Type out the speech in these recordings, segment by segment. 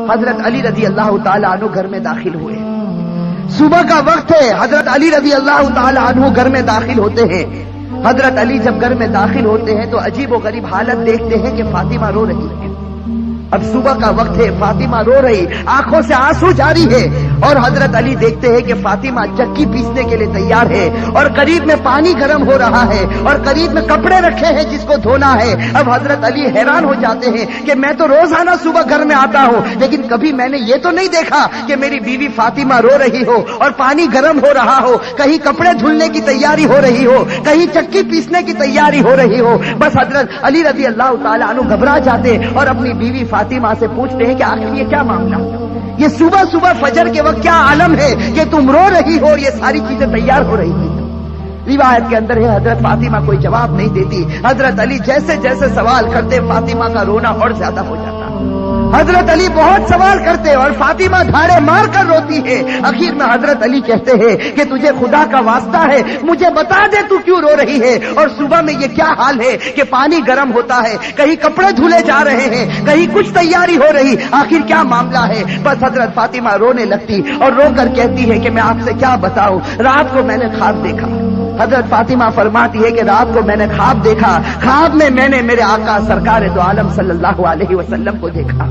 حضرت علی رضی اللہ تعالی عنہ گھر میں داخل ہوئے. صبح کا وقت ہے، حضرت علی رضی اللہ تعالی عنہ گھر میں داخل ہوتے ہیں. حضرت علی جب گھر میں داخل ہوتے ہیں تو عجیب و غریب حالت دیکھتے ہیں کہ فاطمہ رو رہی ہے. اب صبح کا وقت ہے، فاطمہ رو رہی، آنکھوں سے آنسو جاری ہے. اور حضرت علی دیکھتے ہیں کہ فاطمہ چکی پیسنے کے لیے تیار ہے اور قریب میں پانی گرم ہو رہا ہے اور قریب میں کپڑے رکھے ہیں جس کو دھونا ہے. اب حضرت علی حیران ہو جاتے ہیں کہ میں تو روزانہ صبح گھر میں آتا ہوں، لیکن کبھی میں نے یہ تو نہیں دیکھا کہ میری بیوی فاطمہ رو رہی ہو اور پانی گرم ہو رہا ہو، کہیں کپڑے دھلنے کی تیاری ہو رہی ہو، کہیں چکی پیسنے کی تیاری ہو رہی ہو. بس حضرت علی رضی اللہ تعالی عنہ گھبرا جاتے اور اپنی بیوی فاطمہ سے پوچھتے ہیں کہ آخر یہ کیا معاملہ، یہ صبح صبح فجر کے وقت کیا عالم ہے کہ تم رو رہی ہو اور یہ ساری چیزیں تیار ہو رہی ہیں. روایت کے اندر ہے حضرت فاطمہ کوئی جواب نہیں دیتی. حضرت علی جیسے جیسے سوال کرتے فاطمہ کا رونا اور زیادہ ہو جاتا. حضرت علی بہت سوال کرتے اور فاطمہ دھاڑے مار کر روتی ہے. آخر میں حضرت علی کہتے ہیں کہ تجھے خدا کا واسطہ ہے مجھے بتا دے تو کیوں رو رہی ہے، اور صبح میں یہ کیا حال ہے کہ پانی گرم ہوتا ہے، کہیں کپڑے دھلے جا رہے ہیں، کہیں کچھ تیاری ہو رہی، آخر کیا معاملہ ہے. بس حضرت فاطمہ رونے لگتی اور رو کر کہتی ہے کہ میں آپ سے کیا بتاؤں، رات کو میں نے خواب دیکھا. حضرت فاطمہ فرماتی ہے کہ رات کو میں نے خواب دیکھا، خواب میں میں نے میرے آقا سرکار دو عالم صلی اللہ علیہ وسلم کو دیکھا،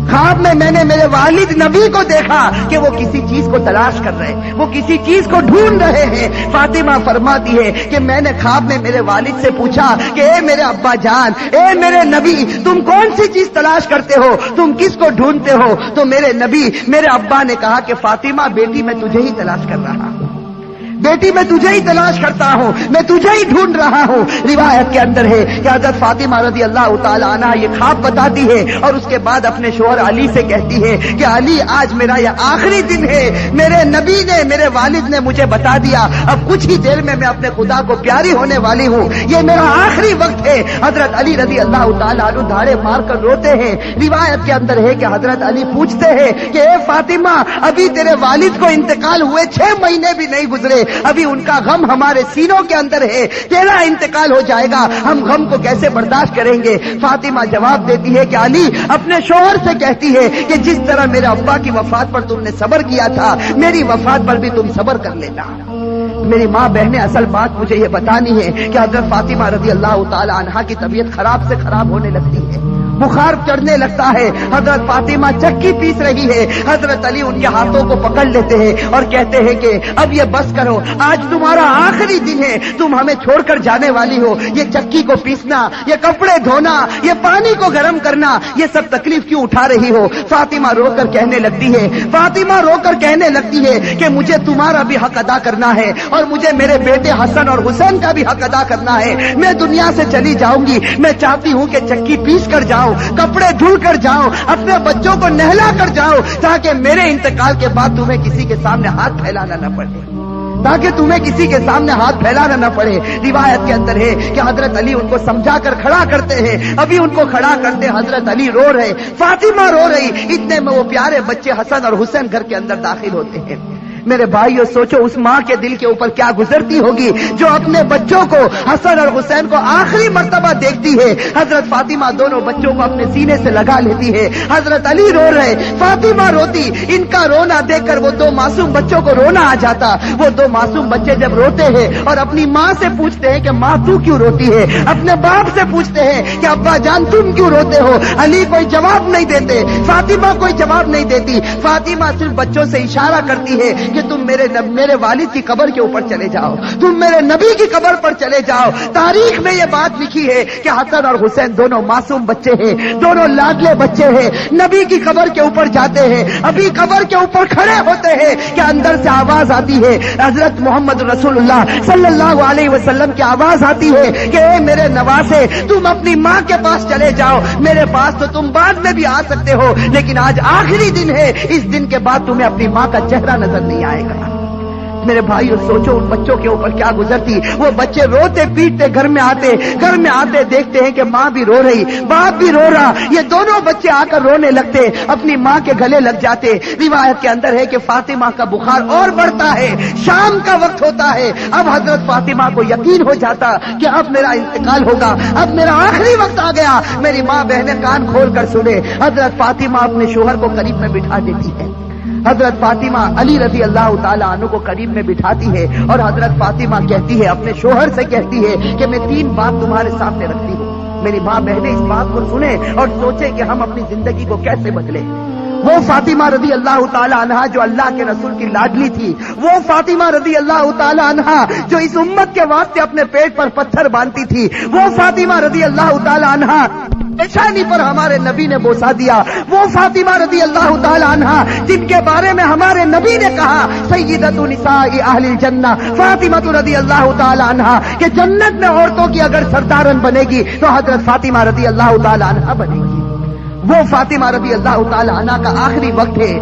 خواب میں میں نے میرے والد نبی کو دیکھا کہ وہ کسی چیز کو تلاش کر رہے، وہ کسی چیز کو ڈھونڈ رہے ہیں. فاطمہ فرماتی ہے کہ میں نے خواب میں میرے والد سے پوچھا کہ اے میرے ابا جان، اے میرے نبی، تم کون سی چیز تلاش کرتے ہو، تم کس کو ڈھونڈتے ہو؟ تو میرے نبی، میرے ابا نے کہا کہ فاطمہ بیٹی میں تجھے ہی تلاش کر رہا ہوں، بیٹی میں تجھے ہی تلاش کرتا ہوں، میں تجھے ہی ڈھونڈ رہا ہوں. روایت کے اندر ہے کہ حضرت فاطمہ رضی اللہ تعالی عنہ یہ خواب بتاتی ہے اور اس کے بعد اپنے شوہر علی سے کہتی ہے کہ علی آج میرا یہ آخری دن ہے، میرے نبی نے، میرے والد نے مجھے بتا دیا، اب کچھ ہی دیر میں اپنے خدا کو پیاری ہونے والی ہوں، یہ میرا آخری وقت ہے. حضرت علی رضی اللہ تعالی عنہ دھاڑے مار کر روتے ہیں. روایت کے اندر ہے کہ حضرت علی پوچھتے ہیں کہ اے فاطمہ، ابھی تیرے والد کو انتقال ہوئے 6 مہینے بھی نہیں گزرے، ابھی ان کا غم ہمارے سینوں کے اندر ہے، تیرا انتقال ہو جائے گا، ہم غم کو کیسے برداشت کریں گے؟ فاطمہ جواب دیتی ہے کہ علی اپنے شوہر سے کہتی ہے کہ جس طرح میرے ابا کی وفات پر تم نے صبر کیا تھا، میری وفات پر بھی تم صبر کر لینا. میری ماں بہنیں، اصل بات مجھے یہ بتانی ہے کہ حضرت فاطمہ رضی اللہ تعالی عنہا کی طبیعت خراب سے خراب ہونے لگتی ہے، بخار چڑھنے لگتا ہے. حضرت فاطمہ چکی پیس رہی ہے، حضرت علی ان کے ہاتھوں کو پکڑ لیتے ہیں اور کہتے ہیں کہ اب یہ بس کرو، آج تمہارا آخری دن ہے، تم ہمیں چھوڑ کر جانے والی ہو، یہ چکی کو پیسنا، یہ کپڑے دھونا، یہ پانی کو گرم کرنا، یہ سب تکلیف کیوں اٹھا رہی ہو؟ فاطمہ رو کر کہنے لگتی ہے، فاطمہ رو کر کہنے لگتی ہے کہ مجھے تمہارا بھی حق ادا کرنا ہے اور مجھے میرے بیٹے حسن اور حسین کا بھی حق ادا کرنا ہے. میں دنیا سے چلی جاؤں گی، میں چاہتی ہوں کہ چکی پیس کر جاؤں، کپڑے دھل کر جاؤں، اپنے بچوں کو نہلا کر جاؤں، تاکہ میرے انتقال کے بعد تمہیں کسی کے سامنے ہاتھ پھیلانا نہ پڑے، تاکہ تمہیں کسی کے سامنے ہاتھ پھیلانا نہ پڑے. روایت کے اندر ہے کہ حضرت علی ان کو سمجھا کر کھڑا کرتے ہیں، ابھی ان کو کھڑا کرتے حضرت علی رو رہے، فاطمہ رو رہی، اتنے میں وہ پیارے بچے حسن اور حسین گھر کے اندر داخل ہوتے ہیں. میرے بھائیو سوچو اس ماں کے دل کے اوپر کیا گزرتی ہوگی جو اپنے بچوں کو حسن اور حسین کو آخری مرتبہ دیکھتی ہے. حضرت فاطمہ دونوں بچوں کو اپنے سینے سے لگا لیتی ہے، حضرت علی رو رہے، فاطمہ روتی. ان کا رونا دیکھ کر وہ 2 معصوم بچوں کو رونا آ جاتا. وہ 2 معصوم بچے جب روتے ہیں اور اپنی ماں سے پوچھتے ہیں کہ ماں تو کیوں روتی ہے، اپنے باپ سے پوچھتے ہیں کہ ابا جان تم کیوں روتے ہو، علی کوئی جواب نہیں دیتے، فاطمہ کوئی جواب نہیں دیتی. فاطمہ صرف بچوں سے اشارہ کرتی ہے کہ تم میرے والد کی قبر کے اوپر چلے جاؤ، تم میرے نبی کی قبر پر چلے جاؤ. تاریخ میں یہ بات لکھی ہے کہ حسن اور حسین دونوں معصوم بچے ہیں، دونوں لاڈلے بچے ہیں، نبی کی قبر کے اوپر جاتے ہیں. ابھی قبر کے اوپر کھڑے ہوتے ہیں کہ اندر سے آواز آتی ہے، حضرت محمد رسول اللہ صلی اللہ علیہ وسلم کی آواز آتی ہے کہ اے میرے نواسے، تم اپنی ماں کے پاس چلے جاؤ، میرے پاس تو تم بعد میں بھی آ سکتے ہو، لیکن آج آخری دن ہے، اس دن کے بعد تمہیں اپنی ماں کا چہرہ نظر نہیں آئے گا. میرے بھائیو سوچو ان بچوں کے اوپر کیا گزرتی. وہ بچے روتے پیٹتے گھر میں آتے دیکھتے ہیں کہ ماں بھی رو رہی, باپ بھی رو رہا. یہ دونوں بچے آ کر رونے لگتے, اپنی ماں کے گلے لگ جاتے. روایت کے اندر ہے کہ فاطمہ کا بخار اور بڑھتا ہے, شام کا وقت ہوتا ہے. اب حضرت فاطمہ کو یقین ہو جاتا کہ اب میرا انتقال ہوگا, اب میرا آخری وقت آ گیا. میری ماں بہنیں کان کھول کر سنے. حضرت فاطمہ اپنے شوہر کو قریب میں بٹھا دیتی ہے. حضرت فاطمہ علی رضی اللہ تعالی عنہ کو قریب میں بٹھاتی ہے اور حضرت فاطمہ کہتی ہے, اپنے شوہر سے کہتی ہے کہ میں 3 بات تمہارے سامنے رکھتی ہوں. میری ماں بہنیں اس بات کو سنیں اور سوچیں کہ ہم اپنی زندگی کو کیسے بدلیں. وہ فاطمہ رضی اللہ تعالی عنہا جو اللہ کے رسول کی لاڈلی تھی, وہ فاطمہ رضی اللہ تعالی عنہا جو اس امت کے واسطے اپنے پیٹ پر پتھر باندھتی تھی, وہ فاطمہ رضی اللہ تعالی عنہا پیشانی پر ہمارے نبی نے بوسا دیا, وہ فاطمہ رضی اللہ تعالی عنہا جن کے بارے میں ہمارے نبی نے کہا سیدۃ نساء اہل الجنہ فاطمہ رضی اللہ تعالی عنہا کہ جنت میں عورتوں کی اگر سردارن بنے گی تو حضرت فاطمہ رضی اللہ تعالی عنہا بنے گی. وہ فاطمہ رضی اللہ تعالی عنہا کا آخری وقت ہے,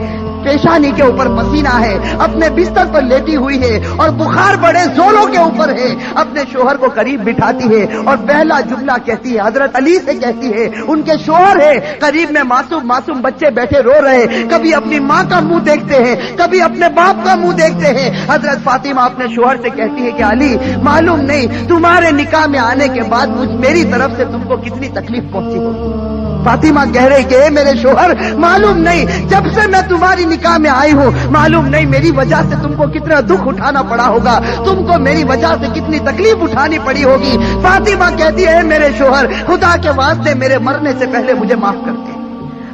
پیشانی کے اوپر پسینہ ہے, اپنے بستر پر لیٹی ہوئی ہے اور بخار بڑے زوروں کے اوپر ہے. اپنے شوہر کو قریب بٹھاتی ہے اور پہلا جملہ کہتی ہے, حضرت علی سے کہتی ہے, ان کے شوہر ہے قریب میں, معصوم بچے بیٹھے رو رہے, کبھی اپنی ماں کا منہ دیکھتے ہیں, کبھی اپنے باپ کا منہ دیکھتے ہیں. حضرت فاطمہ اپنے شوہر سے کہتی ہے کہ علی معلوم نہیں تمہارے نکاح میں آنے کے بعد میری طرف سے تم کو کتنی تکلیف پہنچی ہوگی. فاطمہ کہہ رہی کہ اے میرے شوہر معلوم نہیں جب سے میں تمہاری نکاح میں آئی ہوں معلوم نہیں میری وجہ سے تم کو کتنا دکھ اٹھانا پڑا ہوگا, تم کو میری وجہ سے کتنی تکلیف اٹھانی پڑی ہوگی. فاطمہ کہتی ہے میرے شوہر خدا کے واسطے میرے مرنے سے پہلے مجھے معاف کر دے.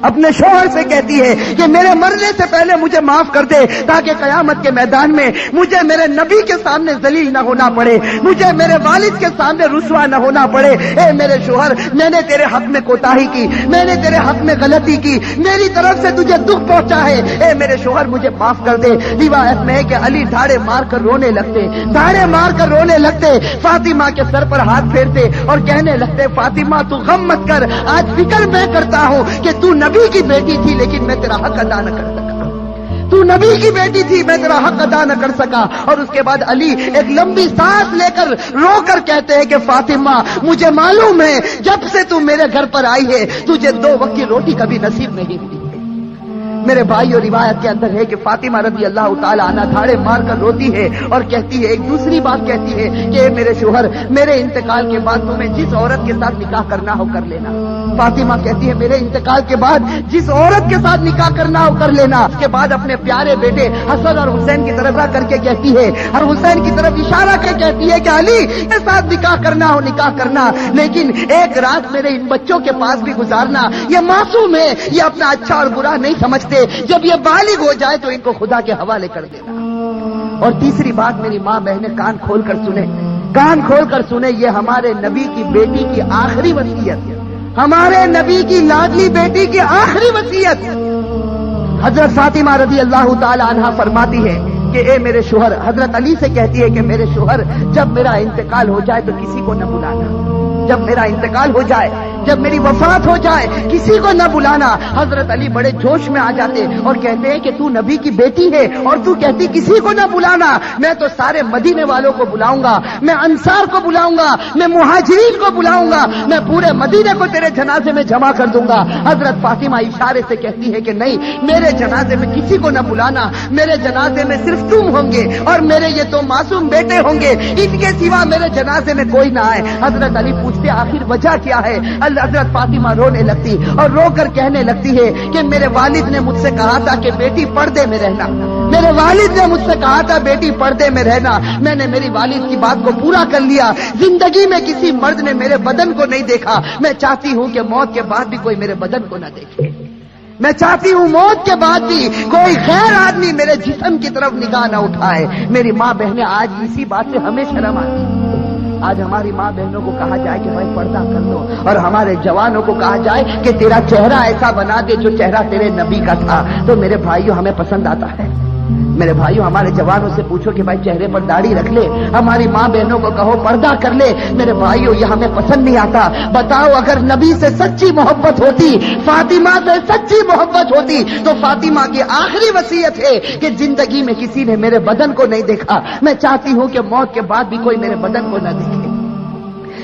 اپنے شوہر سے کہتی ہے کہ میرے مرنے سے پہلے مجھے معاف کر دے تاکہ قیامت کے میدان میں مجھے میرے نبی کے سامنے ذلیل نہ ہونا پڑے, مجھے میرے والد کے سامنے رسوا نہ ہونا پڑے. اے میرے شوہر میں نے تیرے حق میں کوتاہی کی, میں نے تیرے حق میں غلطی کی, میری طرف سے تجھے دکھ پہنچا ہے, اے میرے شوہر مجھے معاف کر دے. روایت میں ہے کہ علی دھاڑے مار کر رونے لگتے, فاطمہ کے سر پر ہاتھ پھیرتے اور کہنے لگتے فاطمہ تو غم مت کر, آج فکر میں کرتا ہوں کہ تو نبی کی بیٹی تھی لیکن میں تیرا حق ادا نہ کر سکا, تو نبی کی بیٹی تھی میں تیرا حق ادا نہ کر سکا. اور اس کے بعد علی ایک لمبی سانس لے کر رو کر کہتے ہیں کہ فاطمہ مجھے معلوم ہے جب سے تو میرے گھر پر آئی ہے تجھے 2 وقت کی روٹی کبھی نصیب نہیں ہوئی. میرے بھائیو روایت کے اندر ہے کہ فاطمہ رضی اللہ تعالی عنہا دھاڑے مار کر روتی ہے اور کہتی ہے, ایک دوسری بات کہتی ہے کہ میرے شوہر میرے انتقال کے بعد تمہیں جس عورت کے ساتھ نکاح کرنا ہو کر لینا. فاطمہ کہتی ہے میرے انتقال کے بعد جس عورت کے ساتھ نکاح کرنا ہو کر لینا. اس کے بعد اپنے پیارے بیٹے حسن اور حسین کی طرف کر کے کہتی ہے اور حسین کی طرف اشارہ کر کہتی ہے کہ علی کے ساتھ نکاح کرنا ہو نکاح کرنا, لیکن ایک رات میرے ان بچوں کے پاس بھی گزارنا. یہ معصوم ہے, یہ اپنا اچھا اور برا نہیں سمجھتے, جب یہ بالغ ہو جائے تو ان کو خدا کے حوالے کر دینا. اور تیسری بات میری ماں بہنیں کان کھول کر سنیں, یہ ہمارے نبی کی بیٹی کی آخری وصیت, ہمارے نبی کی لاڈلی بیٹی کی آخری وصیت. حضرت فاطمہ رضی اللہ تعالی عنہا فرماتی ہے کہ اے میرے شوہر, حضرت علی سے کہتی ہے کہ میرے شوہر جب میرا انتقال ہو جائے تو کسی کو نہ بلانا, جب میرا انتقال ہو جائے, جب میری وفات ہو جائے کسی کو نہ بلانا. حضرت علی بڑے جوش میں آ جاتے اور کہتے ہیں کہ تو نبی کی بیٹی ہے اور تو کہتی کسی کو نہ بلانا, میں تو سارے مدینے والوں کو بلاؤں گا, میں انصار کو بلاؤں گا, میں مہاجرین کو بلاؤں گا, میں پورے مدینے کو تیرے جنازے میں جمع کر دوں گا. حضرت فاطمہ اشارے سے کہتی ہے کہ نہیں, میرے جنازے میں کسی کو نہ بلانا, میرے جنازے میں صرف تم ہوں گے اور میرے یہ 2 معصوم بیٹے ہوں گے, ان کے سوا میرے جنازے میں کوئی نہ آئے. حضرت علی پوچھتے آخر وجہ کیا ہے؟ حضرت فاطمہ رونے لگتی اور رو کر کہنے لگتی ہے کہ میرے والد نے مجھ سے کہا تھا کہ بیٹی پردے میں رہنا, میرے والد نے مجھ سے کہا تھا بیٹی پردے میں رہنا, میں نے میری والد کی بات کو پورا کر لیا. زندگی میں کسی مرد نے میرے بدن کو نہیں دیکھا, میں چاہتی ہوں کہ موت کے بعد بھی کوئی میرے بدن کو نہ دیکھے, میں چاہتی ہوں موت کے بعد بھی کوئی غیر آدمی میرے جسم کی طرف نگاہ نہ اٹھائے. میری ماں بہنیں آج اسی بات سے ہمیں شرم آتی ہے. آج ہماری ماں بہنوں کو کہا جائے کہ بھائی پردہ کر لو, اور ہمارے جوانوں کو کہا جائے کہ تیرا چہرہ ایسا بنا دے جو چہرہ تیرے نبی کا تھا, تو میرے بھائیوں ہمیں پسند آتا ہے. میرے بھائیوں ہمارے جوانوں سے پوچھو کہ بھائی چہرے پر داڑھی رکھ لے، ہماری ماں بہنوں کو کہو پردہ کر لے، میرے بھائیوں یہ ہمیں پسند نہیں آتا۔ بتاؤ اگر نبی سے سچی محبت ہوتی، فاطمہ سے سچی محبت ہوتی تو فاطمہ کی آخری وصیت ہے کہ زندگی میں کسی نے میرے بدن کو نہیں دیکھا، میں چاہتی ہوں کہ موت کے بعد بھی کوئی میرے بدن کو نہ دیکھے۔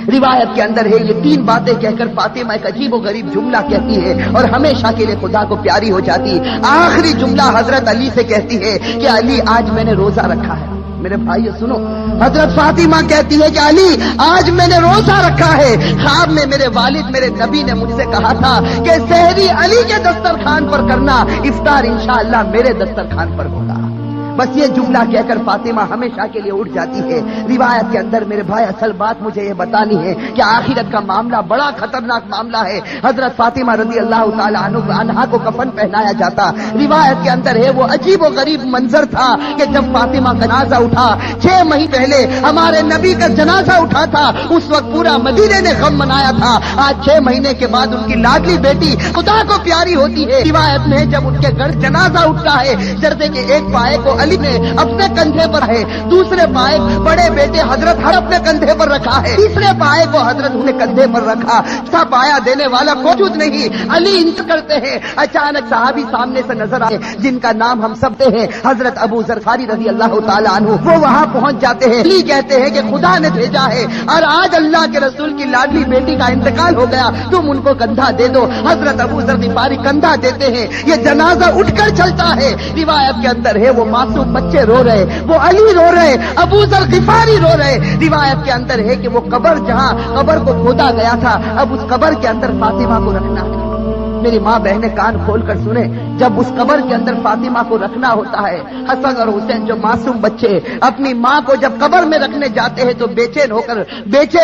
روایت کے اندر ہے یہ 3 باتیں کہہ کر فاطمہ ایک عجیب و غریب جملہ کہتی ہے اور ہمیشہ کے لیے خدا کو پیاری ہو جاتی۔ آخری جملہ حضرت علی سے کہتی ہے کہ علی آج میں نے روزہ رکھا ہے۔ میرے بھائیو سنو، حضرت فاطمہ کہتی ہے کہ علی آج میں نے روزہ رکھا ہے، خواب میں میرے والد میرے نبی نے مجھ سے کہا تھا کہ سحری علی کے دسترخوان پر کرنا، افطار انشاءاللہ میرے دسترخوان پر ہوگا۔ بس یہ جملہ کہہ کر فاطمہ ہمیشہ کے لیے اٹھ جاتی ہے۔ روایت کے اندر میرے بھائی اصل بات مجھے یہ بتانی ہے کہ آخرت کا معاملہ بڑا خطرناک معاملہ ہے۔ حضرت فاطمہ رضی اللہ تعالی عنہا کو کفن پہنایا جاتا۔ روایت کے اندر ہے وہ عجیب و غریب منظر تھا کہ جب فاطمہ کا جنازہ اٹھا، 6 مہینے پہلے ہمارے نبی کا جنازہ اٹھا تھا، اس وقت پورا مدینے نے غم منایا تھا۔ آج 6 مہینے کے بعد ان کی لاڈلی بیٹی خدا کو پیاری ہوتی ہے۔ روایت میں جب ان کے گھر جنازہ اٹھتا ہے، جردے کے ایک پائے کو علی نے اپنے کندھے پر ہے، دوسرے پائے بڑے بیٹے حضرت ہر اپنے کندھے پر رکھا ہے، تیسرے پائے کو حضرت نے کندھے پر رکھا، سب پایا دینے والا موجود نہیں، علی انتقال کرتے ہیں۔ اچانک صحابی سامنے سے نظر آئے جن کا نام ہم سب ہیں، حضرت ابو ذر غفاری رضی اللہ تعالی عنہ، وہ وہاں پہنچ جاتے ہیں۔ علی کہتے ہیں کہ خدا نے بھیجا ہے اور آج اللہ کے رسول کی لاڈلی بیٹی کا انتقال ہو گیا، تم ان کو کندھا دے دو۔ حضرت ابو ذر غفاری کندھا دیتے ہیں، یہ جنازہ اٹھ کر چلتا ہے۔ روایت کے اندر ہے وہ معصوم بچے رو رہے، وہ علی رو رہے، ابو ذر غفاری رو رہے۔ روایت کے اندر ہے کہ وہ قبر جہاں قبر کو کھودا گیا تھا، اب اس قبر کے اندر فاطمہ کو رکھنا ہے۔ میری ماں بہنیں کان کھول کر سنیں، جب اس قبر کے اندر فاطمہ کو رکھنا ہوتا ہے، حسن اور حسین جو معصوم بچے اپنی ماں کو جب قبر میں رکھنے جاتے ہیں تو بے چین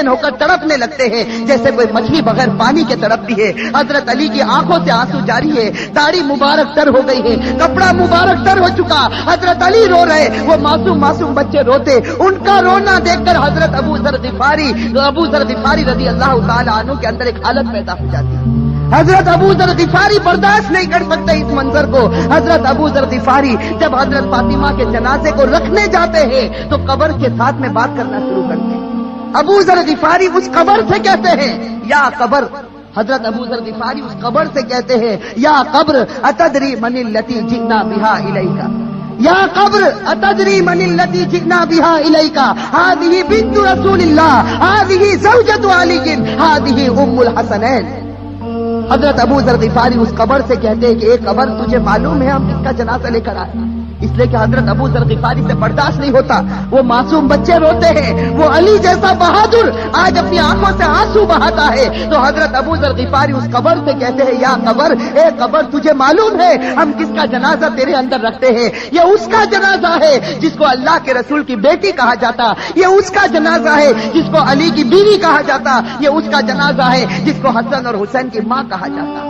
ہو کر تڑپنے لگتے ہیں جیسے کوئی مچھلی بغیر پانی کے تڑپتی ہے۔ حضرت علی کی آنکھوں سے آنسو جاری ہے، داڑھی مبارک تر ہو گئی ہے، کپڑا مبارک تر ہو چکا، حضرت علی رو رہے، وہ معصوم بچے روتے، ان کا رونا دیکھ کر حضرت ابو ذر غفاری رضی اللہ تعالی عنہ کے اندر ایک حالت پیدا ہو جاتی ہے۔ حضرت ابو ذر غفاری برداشت نہیں کر سکتے اس منظر کو۔ حضرت ابو ذر غفاری جب حضرت فاطمہ کے جنازے کو رکھنے جاتے ہیں تو قبر کے ساتھ میں بات کرنا شروع کرتے ہیں۔ ابو ذر غفاری اس قبر سے کہتے ہیں یا قبر، حضرت ابو ذر غفاری اس قبر سے کہتے ہیں یا قبر اتدری من التی جئنا بہا الیک، یا قبر اتدری من التی جئنا بہا الیک، ہذہ بنت رسول اللہ، ہذہ زوجۃ علی، ہذہ ام الحسنین۔ حضرت ابو ذر غفاری اس قبر سے کہتے ہیں کہ ایک قبر تجھے معلوم ہے ہم کس کا جنازہ لے کر آئے؟ اس لیے کہ حضرت ابو ذر غفاری سے برداشت نہیں ہوتا، وہ معصوم بچے روتے ہیں، وہ علی جیسا بہادر آج اپنی آنکھوں سے آنسو بہاتا ہے، تو حضرت ابو ذر غفاری اس قبر سے کہتے ہیں یا قبر، اے قبر تجھے معلوم ہے ہم کس کا جنازہ تیرے اندر رکھتے ہیں؟ یہ اس کا جنازہ ہے جس کو اللہ کے رسول کی بیٹی کہا جاتا، یہ اس کا جنازہ ہے جس کو علی کی بیوی کہا جاتا، یہ اس کا جنازہ ہے جس کو حسن اور حسین کی ماں کہا جاتا۔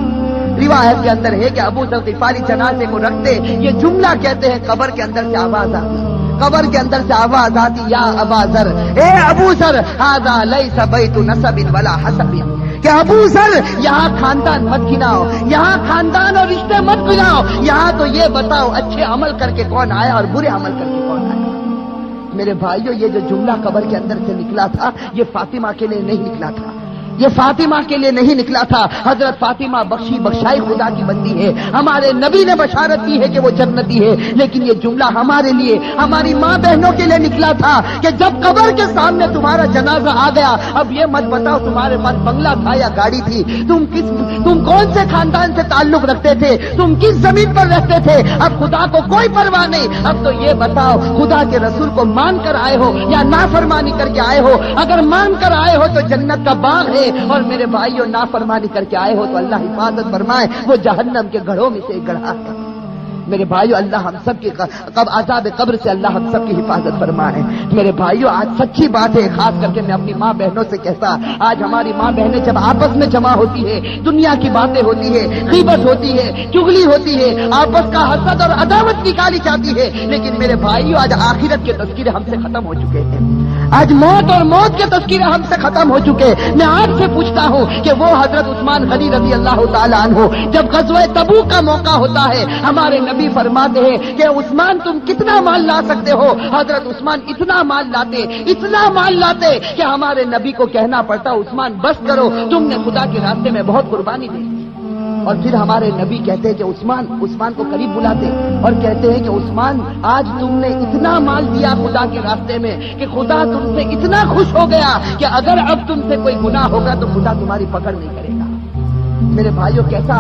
روایت کے اندر ہے کہ ابو ذر غفاری جنازے کو رکھتے یہ جملہ کہتے ہیں، قبر کے اندر سے آواز آتی، قبر کے اندر سے آواز آتی یا ابا ذر، اے ابو ذر، ھذا لیس بیت نسب ولا حسب، کہ ابو ذر یہاں خاندان مت گناؤ، یہاں خاندان اور رشتے مت گناؤ، یہاں تو یہ بتاؤ اچھے عمل کر کے کون آیا اور برے عمل کر کے کون آیا۔ میرے بھائیو یہ جو جملہ قبر کے اندر سے نکلا تھا یہ فاطمہ کے لیے نہیں نکلا تھا، یہ فاطمہ کے لیے نہیں نکلا تھا۔ حضرت فاطمہ بخشائی خدا کی بندی ہے، ہمارے نبی نے بشارت دی ہے کہ وہ جنتی ہے، لیکن یہ جملہ ہمارے لیے، ہماری ماں بہنوں کے لیے نکلا تھا کہ جب قبر کے سامنے تمہارا جنازہ آ گیا، اب یہ مت بتاؤ تمہارے پاس بنگلہ تھا یا گاڑی تھی، تم کون سے خاندان سے تعلق رکھتے تھے، تم کس زمین پر رہتے تھے، اب خدا کو کوئی پرواہ نہیں، اب تو یہ بتاؤ خدا کے رسول کو مان کر آئے ہو یا نافرمانی کر کے آئے ہو؟ اگر مان کر آئے ہو تو جنت کا باغ ہے، اور میرے بھائیوں نافرمانی کر کے آئے ہو تو اللہ حفاظت فرمائے، وہ جہنم کے گڑھوں میں سے ایک گڑھا ہے۔ میرے بھائیو اللہ ہم سب کی عذاب قبر سے اللہ ہم سب کی حفاظت فرمائے۔ میرے بھائیو آج سچی بات ہے، خاص کر کے میں اپنی ماں بہنوں سے کہتا، آج ہماری ماں بہنیں جب آپس میں جمع ہوتی ہے، دنیا کی باتیں ہوتی ہے، غیبت ہوتی ہے، چغلی ہوتی ہے، آپس کا حسد اور عداوت نکالی جاتی ہے، لیکن میرے بھائیو آج آخرت کے تذکرے ہم سے ختم ہو چکے ہیں، آج موت اور موت کے تذکرے ہم سے ختم ہو چکے۔ میں آپ سے پوچھتا ہوں کہ وہ حضرت عثمان غنی رضی اللہ تعالی عنہ جب غزوہ تبوک کا موقع ہوتا ہے، ہمارے نبی نبی فرماتے ہیں کہ عثمان تم کتنا مال لا سکتے ہو؟ حضرت عثمان اتنا مال لاتے کہ ہمارے نبی کو کہنا پڑتا عثمان بس کرو، تم نے خدا کے راستے میں بہت قربانی دی۔ اور پھر ہمارے نبی کہتے ہیں کہ عثمان کو قریب بلاتے اور کہتے ہیں کہ عثمان آج تم نے اتنا مال دیا خدا کے راستے میں کہ خدا تم سے اتنا خوش ہو گیا کہ اگر اب تم سے کوئی گناہ ہوگا تو خدا تمہاری پکڑ نہیں کرے گا۔ میرے بھائیوں کیسا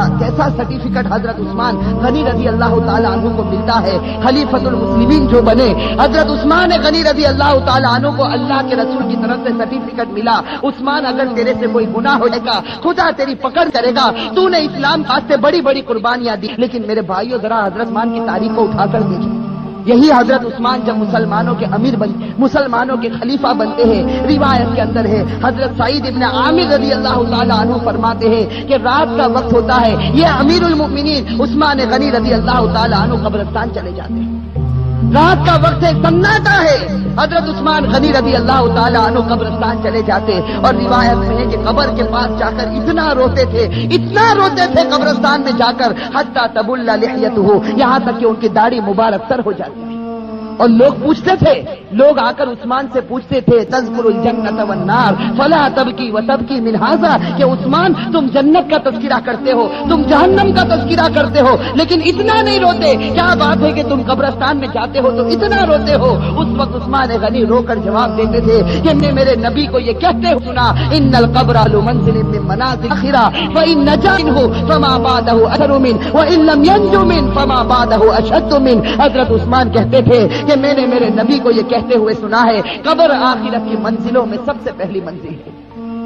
سرٹیفکیٹ حضرت عثمان غنی رضی اللہ تعالیٰ عنہ کو ملتا ہے، خلیفۃ المسلمین جو بنے۔ حضرت عثمان غنی رضی اللہ تعالیٰ عنہ کو اللہ کے رسول کی طرف سے سرٹیفکیٹ ملا، عثمان اگر تیرے سے کوئی گناہ ہو جائے گا خدا تیری پکڑ کرے گا، تو نے اسلام واسطے بڑی بڑی قربانیاں دی۔ لیکن میرے بھائیوں ذرا حضرت عثمان کی تاریخ کو اٹھا کر دیکھیں، یہی حضرت عثمان جب مسلمانوں کے امیر مسلمانوں کے خلیفہ بنتے ہیں، روایت کے اندر ہے حضرت سعید ابن عامر رضی اللہ تعالیٰ عنہ فرماتے ہیں کہ رات کا وقت ہوتا ہے، یہ امیر المؤمنین عثمان غنی رضی اللہ تعالیٰ عنہ قبرستان چلے جاتے ہیں، رات کا وقت ہے، سناٹا ہے، حضرت عثمان غنی رضی اللہ تعالیٰ عنہ قبرستان چلے جاتے اور روایت میں ہے کہ قبر کے پاس جا کر اتنا روتے تھے قبرستان میں جا کر حتی تبل لحیتہ، یہاں تک کہ ان کی داڑھی مبارک تر ہو جاتی تھی۔ اور لوگ پوچھتے تھے، لوگ آ کر عثمان سے پوچھتے تھے تذکر الجنت والنار فلا تبکی وتبکی من ھذا، کہ عثمان تم جنت کا تذکرہ کرتے ہو، تم جہنم کا تذکرہ کرتے ہو، لیکن اتنا نہیں روتے، کیا بات ہے کہ تم قبرستان میں جاتے ہو تو اتنا روتے ہو؟ اس وقت عثمان غنی رو کر جواب دیتے تھے کہ میں میرے نبی کو یہ کہتے ہوئے سنا، ان القبر لمنزل من منازل الاخرہ فان نجا منہ فما بعدہ اشر من وان لم ینجو من فما بعدہ اشد من۔ حضرت عثمان کہتے تھے کہ میں نے میرے نبی کو یہ کہتے ہوئے سنا ہے قبر آخرت کی منزلوں میں سب سے پہلی منزل ہے۔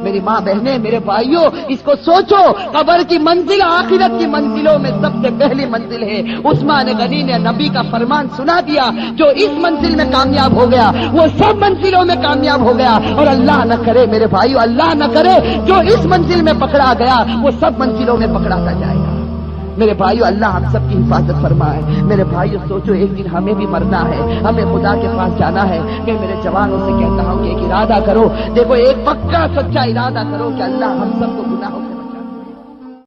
میری ماں بہنیں، میرے بھائیوں، اس کو سوچو، قبر کی منزل آخرت کی منزلوں میں سب سے پہلی منزل ہے۔ عثمان غنی نے نبی کا فرمان سنا دیا، جو اس منزل میں کامیاب ہو گیا وہ سب منزلوں میں کامیاب ہو گیا، اور اللہ نہ کرے میرے بھائیوں، اللہ نہ کرے جو اس منزل میں پکڑا گیا وہ سب منزلوں میں پکڑاتا جائے گا۔ میرے بھائیو اللہ ہم سب کی حفاظت فرمائے۔ میرے بھائیو سوچو، ایک دن ہمیں بھی مرنا ہے، ہمیں خدا کے پاس جانا ہے۔ میں میرے جوانوں سے کہتا ہوں کہ ایک ارادہ کرو، دیکھو ایک پکا سچا ارادہ کرو کہ اللہ ہم سب کو گناہوں